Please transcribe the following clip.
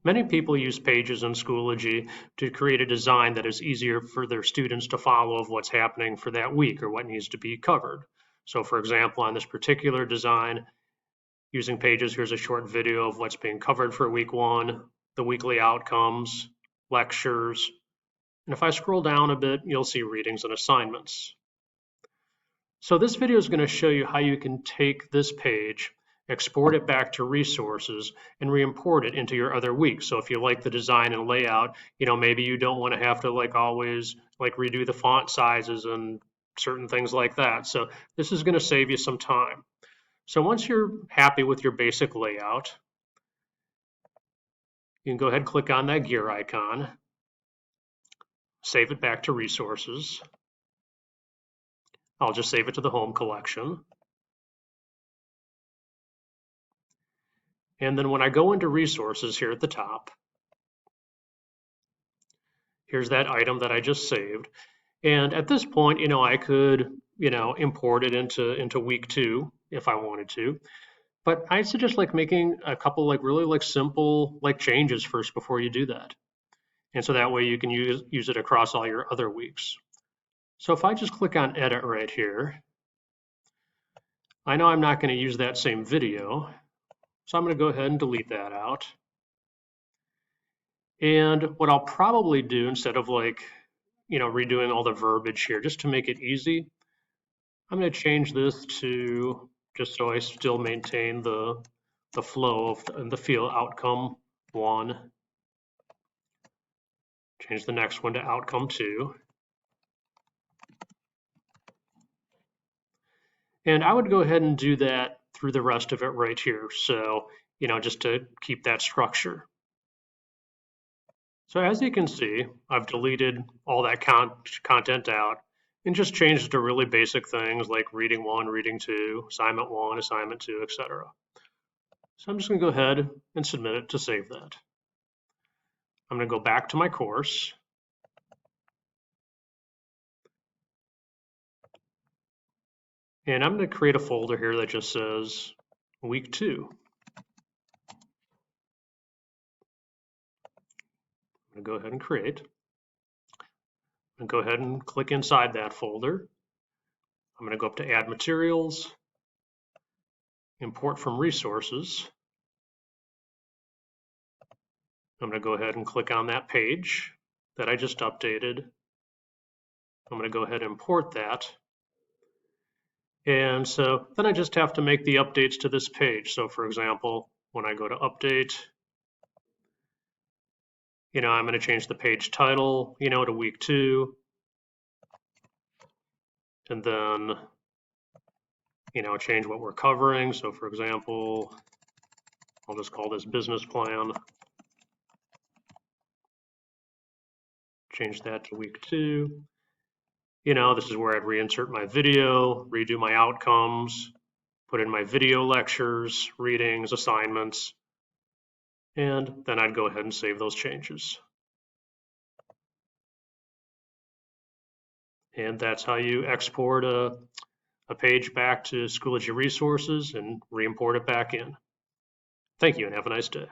Many people use pages in Schoology to create a design that is easier for their students to follow of what's happening for that week or what needs to be covered. So for example, on this particular design, using pages, here's a short video of what's being covered for week one, the weekly outcomes, lectures, and if I scroll down a bit, you'll see readings and assignments. So this video is going to show you how you can take this page, export it back to resources, and re-import it into your other weeks. So if you like the design and layout, maybe you don't want to have to always redo the font sizes and certain things like that. So this is going to save you some time. So once you're happy with your basic layout, you can go ahead and click on that gear icon, save it back to resources. I'll just save it to the home collection. And then when I go into resources here at the top, here's that item that I just saved. And at this point, I could, import it into week 2 if I wanted to. But I suggest making a couple really simple changes first before you do that. And so that way you can use it across all your other weeks. So if I just click on edit right here, I know I'm not going to use that same video, so I'm going to go ahead and delete that out. And what I'll probably do instead of redoing all the verbiage here, just to make it easy, I'm going to change this to, just so I still maintain the flow of the field outcome 1. Change the next one to outcome 2. And I would go ahead and do that through the rest of it right here. So, just to keep that structure. So as you can see, I've deleted all that content out and just changed it to really basic things like reading 1, reading 2, assignment 1, assignment 2, etc. So I'm just going to go ahead and submit it to save that. I'm going to go back to my course. And I'm going to create a folder here that just says week 2. I'm going to go ahead and create. I'm going to go ahead and click inside that folder. I'm going to go up to add materials, import from resources. I'm going to go ahead and click on that page that I just updated. I'm going to go ahead and import that. And so then I just have to make the updates to this page. So for example, when I go to update, I'm going to change the page title, to week 2. And then, change what we're covering. So for example, I'll just call this business plan. Change that to week 2. This is where I'd reinsert my video, redo my outcomes, put in my video lectures, readings, assignments, and then I'd go ahead and save those changes. And that's how you export a page back to Schoology Resources and re-import it back in. Thank you and have a nice day.